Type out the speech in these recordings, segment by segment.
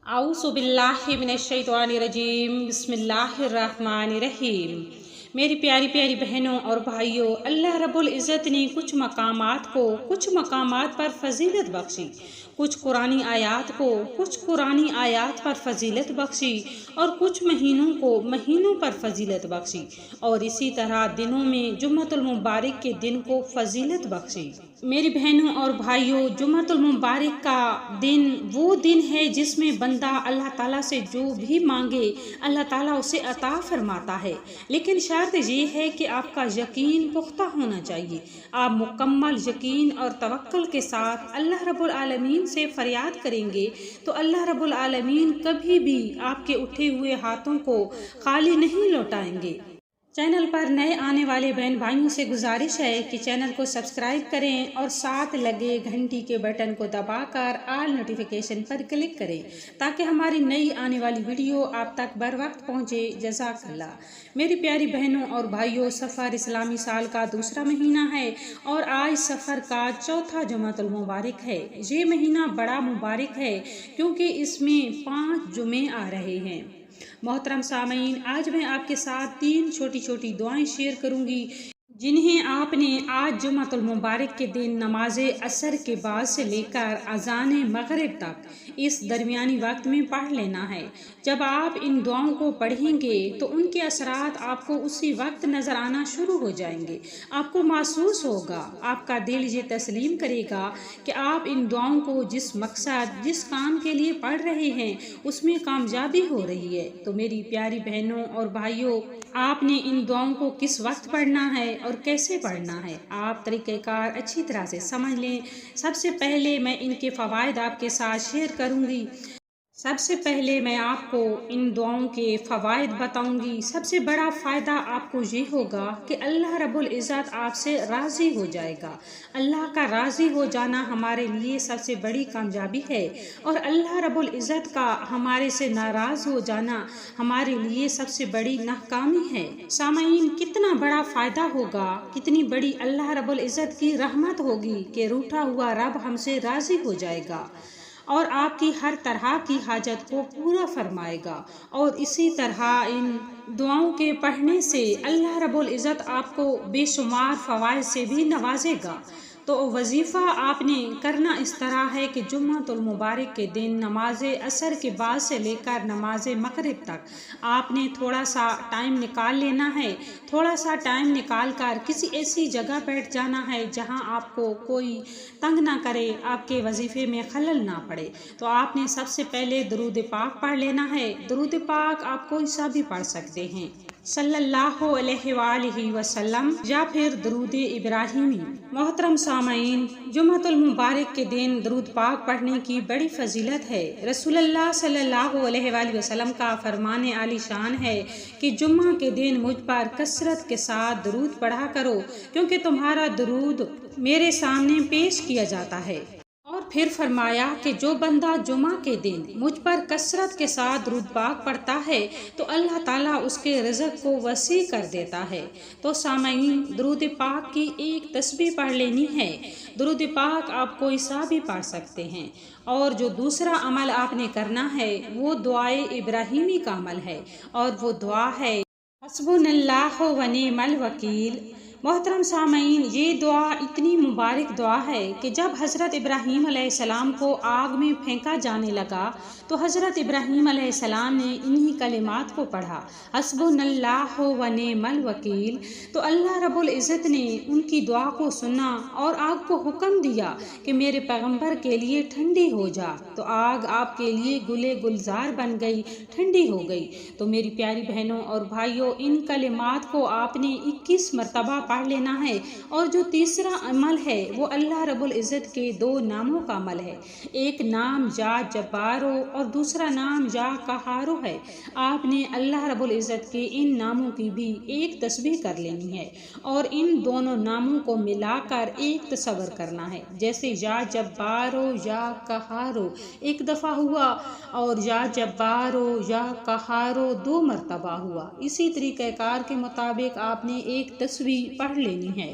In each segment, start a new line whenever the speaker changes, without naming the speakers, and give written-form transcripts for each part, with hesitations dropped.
अऊज़ु बिल्लाहि मिनश्शैतानिर्रजीम बिस्मिल्लाहिर्रहमानिर्रहीम। मेरी प्यारी प्यारी बहनों और भाइयों, अल्लाह रब्बुल इज़्ज़त ने कुछ मकामात पर फजीलत बख्शी, कुछ कुरानी आयात पर फजीलत बख्शी और कुछ महीनों पर फजीलत बख्शी, और इसी तरह दिनों में जुम्मतुल मुबारक के दिन को फजीलत बख्शी। मेरी बहनों और भाइयों, जुम्मतुल मुबारक का दिन वो दिन है जिसमें बंदा अल्लाह ताला से जो भी मांगे अल्लाह ताला उसे अता फरमाता है। लेकिन शर्त ये है कि आपका यकीन पुख्ता होना चाहिए। आप मुकम्मल यकीन और तवक्कुल के साथ अल्लाह रब्बुल आलमीन से फरियाद करेंगे तो अल्लाह रब्बुल आलमीन कभी भी आपके उठे हुए हाथों को खाली नहीं लौटाएंगे। चैनल पर नए आने वाले बहन भाइयों से गुजारिश है कि चैनल को सब्सक्राइब करें और साथ लगे घंटी के बटन को दबाकर ऑल नोटिफिकेशन पर क्लिक करें ताकि हमारी नई आने वाली वीडियो आप तक बर वक्त पहुँचे। जज़ाकल्लाह। मेरी प्यारी बहनों और भाइयों, सफ़र इस्लामी साल का दूसरा महीना है और आज सफ़र का चौथा जुम्मतुल मुबारक है। ये महीना बड़ा मुबारक है क्योंकि इसमें 5 जुमे आ रहे हैं। मोहतरम सामीन, आज मैं आपके साथ 3 छोटी छोटी दुआएं शेयर करूंगी जिन्हें आपने आज जुम्मतुल मुबारक के दिन नमाज असर के बाद से लेकर अज़ान मगरिब तक इस दरमियानी वक्त में पढ़ लेना है। जब आप इन दुआओं को पढ़ेंगे तो उनके असरात आपको उसी वक्त नज़र आना शुरू हो जाएंगे। आपको महसूस होगा, आपका दिल ये तस्लीम करेगा कि आप इन दुआओं को जिस मकसद जिस काम के लिए पढ़ रहे हैं उसमें कामयाबी हो रही है। तो मेरी प्यारी बहनों और भाइयों, आपने इन दुआओं को किस वक्त पढ़ना है और कैसे पढ़ना है, आप तरीक़ेकार अच्छी तरह से समझ लें। सबसे पहले मैं इनके फ़वाइद आपके साथ शेयर करूंगी। सबसे पहले मैं आपको इन दुआओं के फ़वाइद बताऊंगी। सबसे बड़ा फ़ायदा आपको ये होगा कि अल्लाह रब्बुल इज़्ज़त आपसे राज़ी हो जाएगा। अल्लाह का राज़ी हो जाना हमारे लिए सबसे बड़ी कामयाबी है और अल्लाह रब्बुल इज़्ज़त का हमारे से नाराज़ हो जाना हमारे लिए सबसे बड़ी नाकामी है। सामाईन, कितना बड़ा फ़ायदा होगा, कितनी बड़ी अल्लाह रब्बुल इज़्ज़त की रहमत होगी कि रूठा हुआ रब हमसे राज़ी हो जाएगा और आपकी हर तरह की हाजत को पूरा फरमाएगा। और इसी तरह इन दुआओं के पढ़ने से अल्लाह रब्बुल इज़्ज़त आपको बेशुमार फ़वाइद से भी नवाजेगा। तो वजीफ़ा आपने करना इस तरह है कि जुम्मतुल मुबारक के दिन नमाज असर के बाद से लेकर नमाज मगरिब तक आपने थोड़ा सा टाइम निकाल लेना है। थोड़ा सा टाइम निकाल कर किसी ऐसी जगह बैठ जाना है जहां आपको कोई तंग ना करे, आपके वजीफ़े में खलल ना पड़े। तो आपने सबसे पहले दरूद पाक पढ़ लेना है। दरूद पाक आप कोई सा भी पढ़ सकते हैं, सल्लल्लाहु अलैहि वसल्लम या फिर दरूद इब्राहिमी। मोहतरम सामाईन, जुम्मतुल मुबारक के दिन दरूद पाक पढ़ने की बड़ी फजीलत है। रसूलुल्लाह सल्लल्लाहु अलैहि वसल्लम का फरमान आली शान है कि जुम्मा के दिन मुझ पर कसरत के साथ दरूद पढ़ा करो क्योंकि तुम्हारा दरूद मेरे सामने पेश किया जाता है। और फिर फरमाया कि जो बंदा जुमा के दिन मुझ पर कसरत के साथ दरूद पाक पढ़ता है तो अल्लाह ताला उसके रिज़्क़ को वसी कर देता है। तो सामाईन, दरूद पाक की एक तस्बीह पढ़ लेनी है। दरूद पाक आप कोई सा भी पढ़ सकते हैं। और जो दूसरा अमल आपने करना है वो दुआए इब्राहिमी का अमल है और वो दुआ है हस्बुनल्लाहु व निअमल वकील। मोहतरम सामीन, ये दुआ इतनी मुबारक दुआ है कि जब हज़रत इब्राहीम अलैहिस्सलाम को आग में फेंका जाने लगा तो हज़रत इब्राहीम अलैहिस्सलाम ने इन्हीं कलिमात को पढ़ा, हस्बुनल्लाहु व निअमल वकील। तो अल्लाह रब्बुल इज़्ज़त ने उनकी दुआ को सुना और आग को हुक्म दिया कि मेरे पैगंबर के लिए ठंडी हो जा। तो आग आपके लिए गुले गुलजार बन गई, ठंडी हो गई। तो मेरी प्यारी बहनों और भाइयों, इन कलिमात को आपने 21 मरतबा पढ़ लेना है। और जो तीसरा अमल है वो अल्लाह रब्बुल इज़्ज़त के 2 नामों का अमल है। एक नाम या जब्बारो और दूसरा नाम या कहारो है। आपने अल्लाह रब्बुल इज़्ज़त के इन नामों की भी एक तस्बीह कर लेनी है और इन दोनों नामों को मिलाकर एक तसव्वुर करना है। जैसे या जब्बारो या कहारो एक दफ़ा हुआ और या जब्बारो या कहारो 2 मरतबा हुआ। इसी तरीक़ेकार के मुताबिक आपने एक तस्बीह पढ़ लेनी है।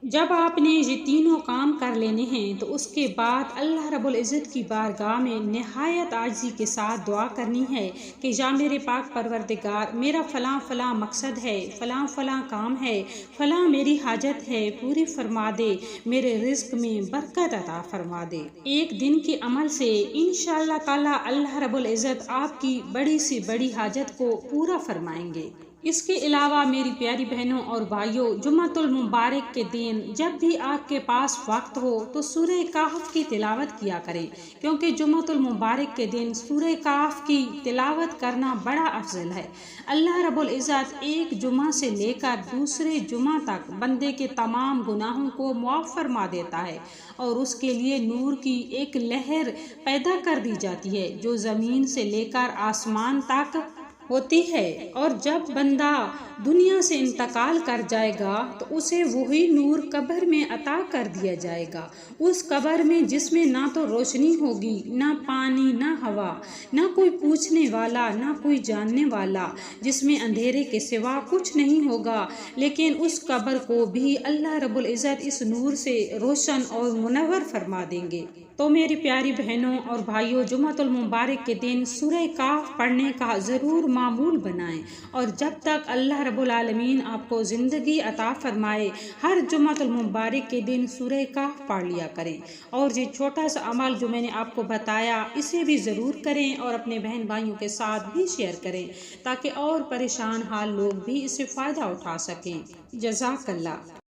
جب آپ نے یہ تینوں کام کر لینے ہیں تو اس کے بعد اللہ رب العزت کی بارگاہ میں نہایت عاجزی کے ساتھ دعا کرنی ہے کہ یا میرے پاک پروردگار، میرا فلاں فلاں مقصد ہے، فلاں فلاں کام ہے، فلاں میری حاجت ہے، پوری فرما دے، میرے رزق میں برکت عطا فرما دے۔ ایک دن کے عمل سے انشاءاللہ تعالی اللہ رب العزت آپ کی بڑی سی بڑی حاجت کو پورا فرمائیں گے۔ اس کے علاوہ میری پیاری بہنوں اور بھائیوں، جمعۃ المبارک کے دن جب بھی آپ کے پاس وقت ہو تو سورہ کہف کی تلاوت کیا کریں، کیونکہ جمعۃ المبارک کے دن سورہ کہف کی تلاوت کرنا بڑا افضل ہے۔ اللہ رب العزت ایک جمعہ سے لے کر دوسرے جمعہ تک بندے کے تمام گناہوں کو معاف فرما دیتا ہے، اور اس کے لیے نور کی ایک لہر پیدا کر دی جاتی ہے جو زمین سے لے کر آسمان تک ہوتی ہے، اور جب بندہ دنیا سے انتقال کر جائے گا تو اسے وہی نور قبر میں عطا کر دیا جائے گا، اس قبر میں جس میں نہ تو روشنی ہوگی، نہ پانی، نہ ہوا، نہ کوئی پوچھنے والا، نہ کوئی جاننے والا، جس میں اندھیرے کے سوا کچھ نہیں ہوگا، لیکن اس قبر کو بھی اللہ رب العزت اس نور سے روشن اور منور فرما دیں گے۔ تو میری پیاری بہنوں اور بھائیوں، جمعۃ المبارک کے دن سورہ کہف پڑھنے کا ضرور معمول بنائیں، اور جب تک اللہ رب العالمین آپ کو زندگی عطا فرمائے ہر جمعۃ المبارک کے دن سورہ کہف پڑھ لیا کریں، اور یہ چھوٹا سا عمل جو میں نے آپ کو بتایا اسے بھی ضرور کریں، اور اپنے بہن بھائیوں کے ساتھ بھی شیئر کریں تاکہ اور پریشان حال لوگ بھی اس سے فائدہ اٹھا سکیں۔ جزاک اللہ۔